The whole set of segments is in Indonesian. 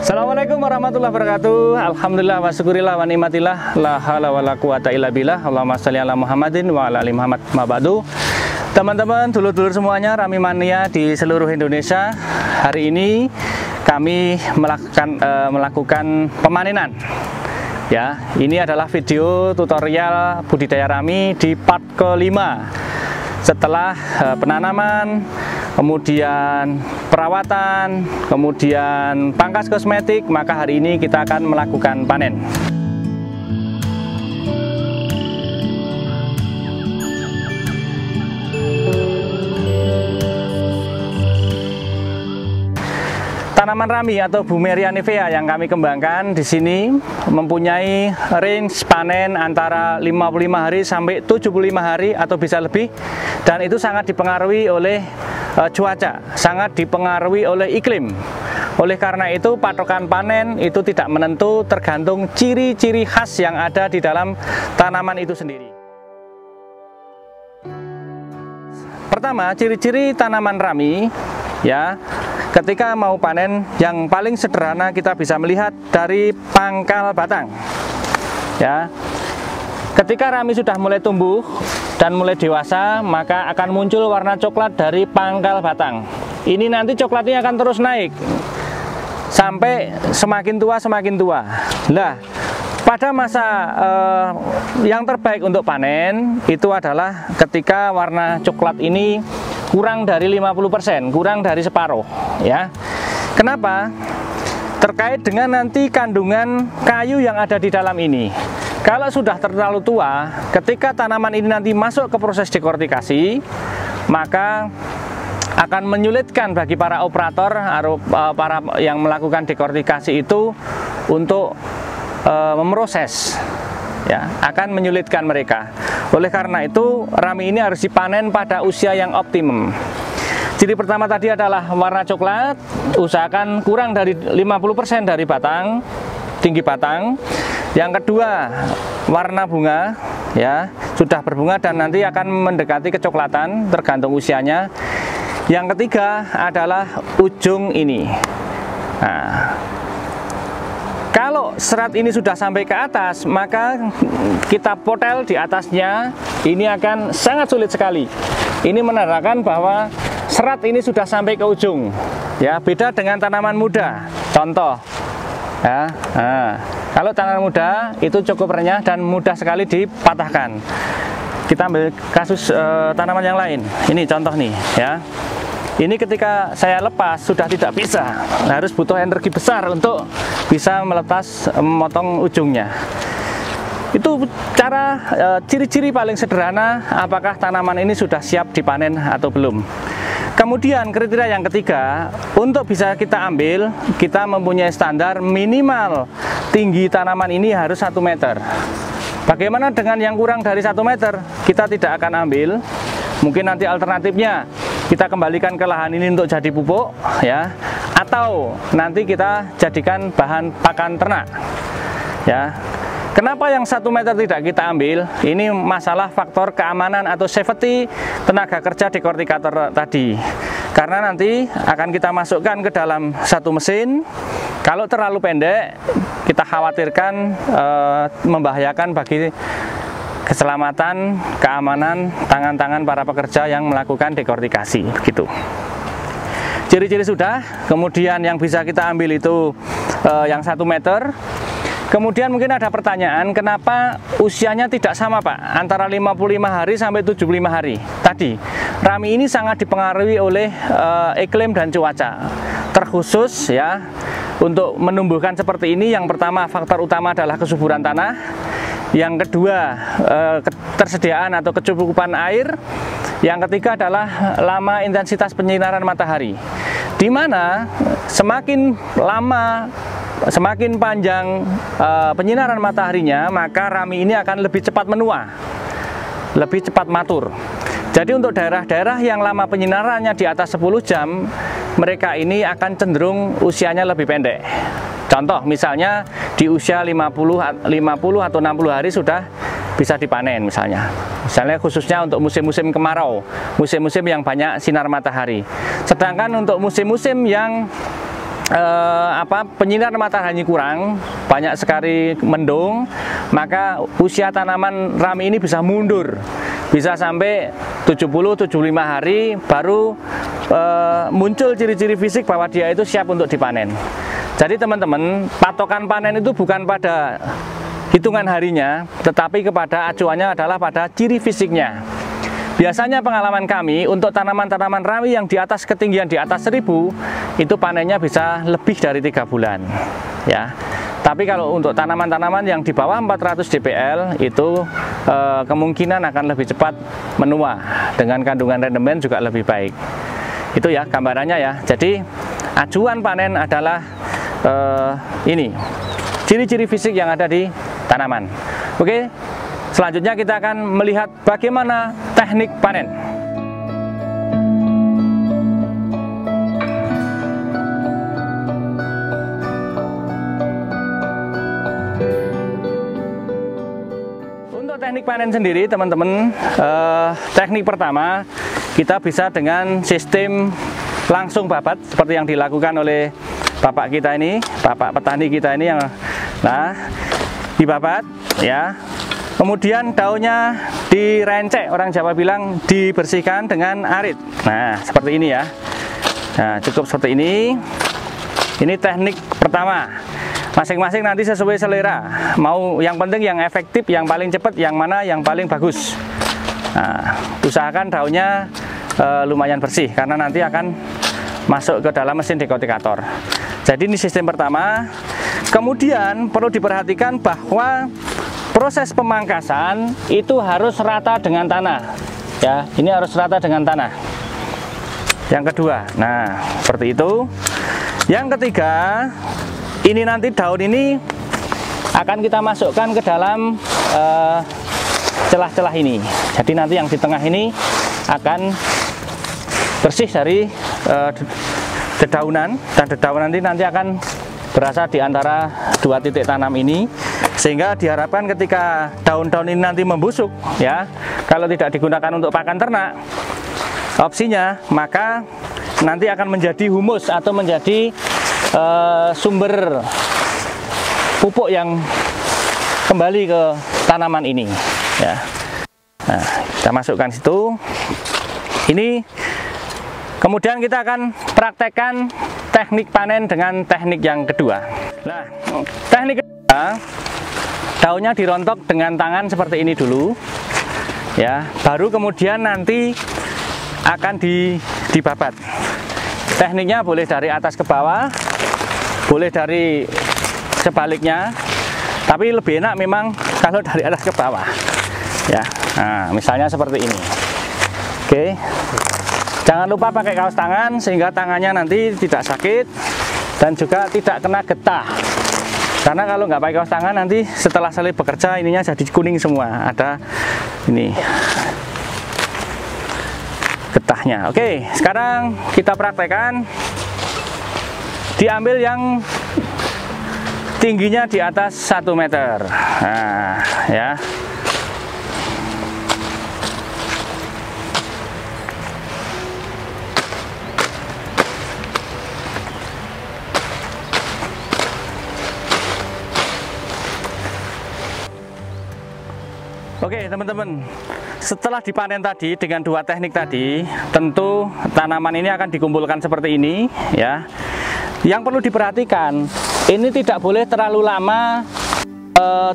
Assalamualaikum warahmatullahi wabarakatuh. Alhamdulillah wa syukurillah wa nikmatillah. La haula wala quwata illa billah. Allahumma shalli ala Muhammadin wa ala ali Muhammad. Mabadu. Teman-teman, dulur-dulur semuanya, Rami Mania di seluruh Indonesia. Hari ini kami melakukan pemanenan. Ya, ini adalah video tutorial budidaya rami di part kelima. Setelah penanaman, kemudian perawatan, kemudian pangkas kosmetik, maka hari ini kita akan melakukan panen. Tanaman rami atau Bumeria nivea yang kami kembangkan di sini mempunyai range panen antara 55 hari sampai 75 hari atau bisa lebih, dan itu sangat dipengaruhi oleh cuaca, sangat dipengaruhi oleh iklim. Oleh karena itu patokan panen itu tidak menentu, tergantung ciri-ciri khas yang ada di dalam tanaman itu sendiri. Pertama, ciri-ciri tanaman rami, ya, ketika mau panen yang paling sederhana kita bisa melihat dari pangkal batang. Ya, ketika rami sudah mulai tumbuh dan mulai dewasa, maka akan muncul warna coklat dari pangkal batang. Ini nanti coklatnya akan terus naik sampai semakin tua semakin tua. Nah, pada masa yang terbaik untuk panen itu adalah ketika warna coklat ini kurang dari 50%, kurang dari separuh, ya. Kenapa? Terkait dengan nanti kandungan kayu yang ada di dalam ini. Kalau sudah terlalu tua, ketika tanaman ini nanti masuk ke proses dekortikasi, maka akan menyulitkan bagi para operator atau para yang melakukan dekortikasi itu untuk memproses, ya, akan menyulitkan mereka. Oleh karena itu rami ini harus dipanen pada usia yang optimum. Ciri pertama tadi adalah warna coklat, usahakan kurang dari 50% dari batang, tinggi batang. Yang kedua, warna bunga, ya, sudah berbunga dan nanti akan mendekati kecoklatan tergantung usianya. Yang ketiga adalah ujung ini. Nah, kalau serat ini sudah sampai ke atas, maka kita potel di atasnya, ini akan sangat sulit sekali. Ini menandakan bahwa serat ini sudah sampai ke ujung. Ya, beda dengan tanaman muda. Contoh, ya, nah, kalau tanaman muda itu cukup renyah dan mudah sekali dipatahkan. Kita ambil kasus tanaman yang lain. Ini contoh nih, ya. Ini ketika saya lepas sudah tidak bisa, harus butuh energi besar untuk bisa melepas, memotong ujungnya. Itu cara ciri-ciri paling sederhana apakah tanaman ini sudah siap dipanen atau belum. Kemudian kriteria yang ketiga, untuk bisa kita ambil, kita mempunyai standar minimal tinggi tanaman ini harus 1 meter. Bagaimana dengan yang kurang dari 1 meter? Kita tidak akan ambil. Mungkin nanti alternatifnya kita kembalikan ke lahan ini untuk jadi pupuk, ya, atau nanti kita jadikan bahan pakan ternak, ya. Kenapa yang 1 meter tidak kita ambil? Ini masalah faktor keamanan atau safety tenaga kerja dekortikator tadi. Karena nanti akan kita masukkan ke dalam satu mesin. Kalau terlalu pendek, kita khawatirkan membahayakan bagi keselamatan, keamanan tangan-tangan para pekerja yang melakukan dekortikasi, begitu. Ciri-ciri sudah, kemudian yang bisa kita ambil itu yang 1 meter. Kemudian mungkin ada pertanyaan, kenapa usianya tidak sama, Pak, antara 55 hari sampai 75 hari. Tadi, rami ini sangat dipengaruhi oleh iklim dan cuaca. Terkhusus, ya, untuk menumbuhkan seperti ini, yang pertama faktor utama adalah kesuburan tanah. Yang kedua, ketersediaan atau kecukupan air. Yang ketiga adalah lama intensitas penyinaran matahari, di mana semakin lama, semakin panjang penyinaran mataharinya, maka rami ini akan lebih cepat menua, lebih cepat matur. Jadi untuk daerah-daerah yang lama penyinarannya di atas 10 jam, mereka ini akan cenderung usianya lebih pendek. Contoh misalnya di usia 50 atau 60 hari sudah bisa dipanen misalnya. Misalnya khususnya untuk musim-musim kemarau, musim-musim yang banyak sinar matahari. Sedangkan untuk musim-musim yang penyinaran matahari kurang, banyak sekali mendung, maka usia tanaman rami ini bisa mundur, bisa sampai 70-75 hari baru muncul ciri-ciri fisik bahwa dia itu siap untuk dipanen. Jadi teman-teman, patokan panen itu bukan pada hitungan harinya, tetapi kepada acuannya adalah pada ciri fisiknya. Biasanya pengalaman kami untuk tanaman-tanaman rami yang di atas ketinggian di atas 1000 itu panennya bisa lebih dari 3 bulan ya. Tapi kalau untuk tanaman-tanaman yang di bawah 400 dpl itu kemungkinan akan lebih cepat menua, dengan kandungan rendemen juga lebih baik. Itu ya gambarannya ya. Jadi acuan panen adalah ini ciri-ciri fisik yang ada di tanaman. Oke. Selanjutnya kita akan melihat bagaimana teknik panen. Untuk teknik panen sendiri teman-teman, teknik pertama kita bisa dengan sistem langsung babat seperti yang dilakukan oleh bapak kita ini, bapak petani kita ini yang dibabat ya. Kemudian daunnya direncek, orang Jawa bilang dibersihkan dengan arit. Nah, seperti ini ya. Nah, cukup seperti ini. Ini teknik pertama. Masing-masing nanti sesuai selera. Mau yang penting yang efektif, yang paling cepat, yang mana yang paling bagus. Nah, usahakan daunnya lumayan bersih karena nanti akan masuk ke dalam mesin dekotikator. Jadi ini sistem pertama. Kemudian perlu diperhatikan bahwa proses pemangkasan itu harus rata dengan tanah ya, ini harus rata dengan tanah. Yang kedua, nah seperti itu. Yang ketiga, ini nanti daun ini akan kita masukkan ke dalam celah-celah ini. Jadi nanti yang di tengah ini akan bersih dari dedaunan, dan dedaunan nanti akan berasal di antara dua titik tanam ini, sehingga diharapkan ketika daun-daun ini nanti membusuk ya, kalau tidak digunakan untuk pakan ternak opsinya, maka nanti akan menjadi humus atau menjadi sumber pupuk yang kembali ke tanaman ini ya. Nah, kita masukkan situ ini. Kemudian kita akan praktekkan teknik panen dengan teknik yang kedua. Nah, teknik kedua, daunnya dirontok dengan tangan seperti ini dulu ya, baru kemudian nanti akan dibabat. Tekniknya boleh dari atas ke bawah, boleh dari sebaliknya, tapi lebih enak memang kalau dari atas ke bawah ya. Nah, misalnya seperti ini. Oke, jangan lupa pakai kaos tangan sehingga tangannya nanti tidak sakit dan juga tidak kena getah. Karena kalau nggak pakai kaos tangan nanti setelah selesai bekerja ininya jadi kuning semua, ada ini getahnya. Oke, sekarang kita praktekkan. Diambil yang tingginya di atas 1 meter. Nah, ya. Oke teman-teman, setelah dipanen tadi dengan dua teknik tadi, tentu tanaman ini akan dikumpulkan seperti ini ya. Yang perlu diperhatikan, ini tidak boleh terlalu lama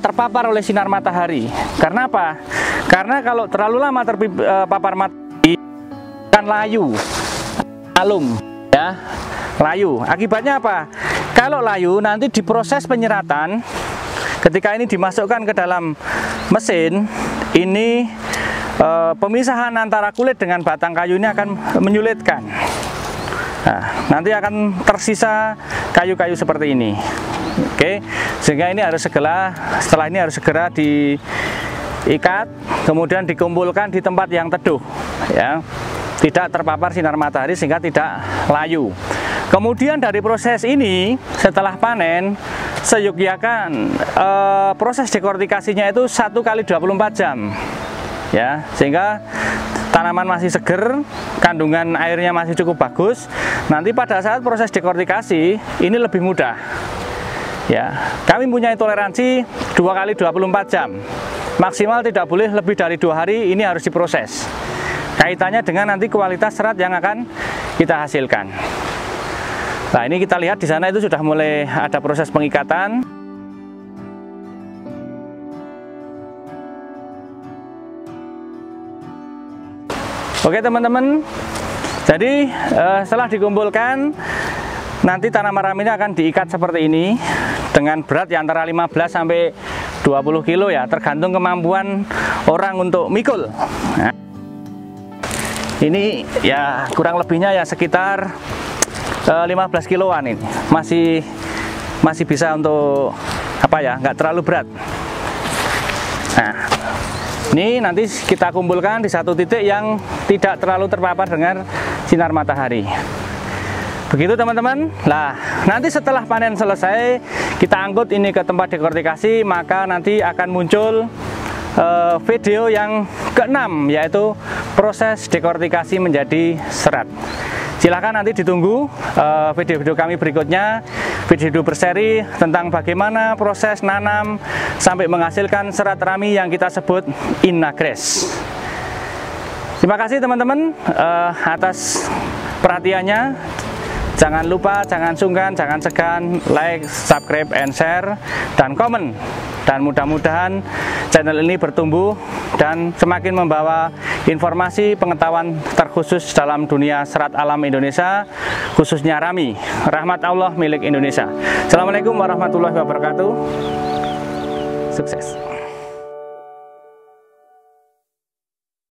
terpapar oleh sinar matahari. Karena apa? Karena kalau terlalu lama terpapar matahari akan layu, alum ya, layu. Akibatnya apa? Kalau layu nanti diproses penyeratan. Ketika ini dimasukkan ke dalam mesin, ini pemisahan antara kulit dengan batang kayu ini akan menyulitkan. Nah, nanti akan tersisa kayu-kayu seperti ini. Oke, sehingga ini harus setelah ini harus segera diikat, kemudian dikumpulkan di tempat yang teduh, ya, tidak terpapar sinar matahari sehingga tidak layu. Kemudian dari proses ini setelah panen, seyogyakan proses dekortikasinya itu 1 kali 24 jam ya, sehingga tanaman masih seger, kandungan airnya masih cukup bagus, nanti pada saat proses dekortikasi ini lebih mudah. Ya, kami punya toleransi 2 kali 24 jam. Maksimal tidak boleh lebih dari 2 hari ini harus diproses. Kaitannya dengan nanti kualitas serat yang akan kita hasilkan. Nah, ini kita lihat di sana itu sudah mulai ada proses pengikatan. Oke teman-teman, jadi setelah dikumpulkan, nanti tanaman rami ini akan diikat seperti ini dengan berat ya antara 15 sampai 20 kilo ya, tergantung kemampuan orang untuk mikul. Nah, ini ya kurang lebihnya ya sekitar 15 kiloan ini, masih bisa untuk apa ya, nggak terlalu berat. Nah, ini nanti kita kumpulkan di satu titik yang tidak terlalu terpapar dengan sinar matahari. Begitu teman-teman. Nah, nanti setelah panen selesai, kita angkut ini ke tempat dekortikasi, maka nanti akan muncul video yang ke-6, yaitu proses dekortikasi menjadi serat. Silahkan nanti ditunggu video-video kami berikutnya, video berseri tentang bagaimana proses nanam sampai menghasilkan serat rami yang kita sebut Inagres. Terima kasih teman-teman atas perhatiannya. Jangan lupa, jangan sungkan, jangan segan like, subscribe, and share, dan komen. Dan mudah-mudahan channel ini bertumbuh dan semakin membawa informasi pengetahuan terkhusus dalam dunia serat alam Indonesia, khususnya rami. Rahmat Allah milik Indonesia. Assalamualaikum warahmatullahi wabarakatuh. Sukses.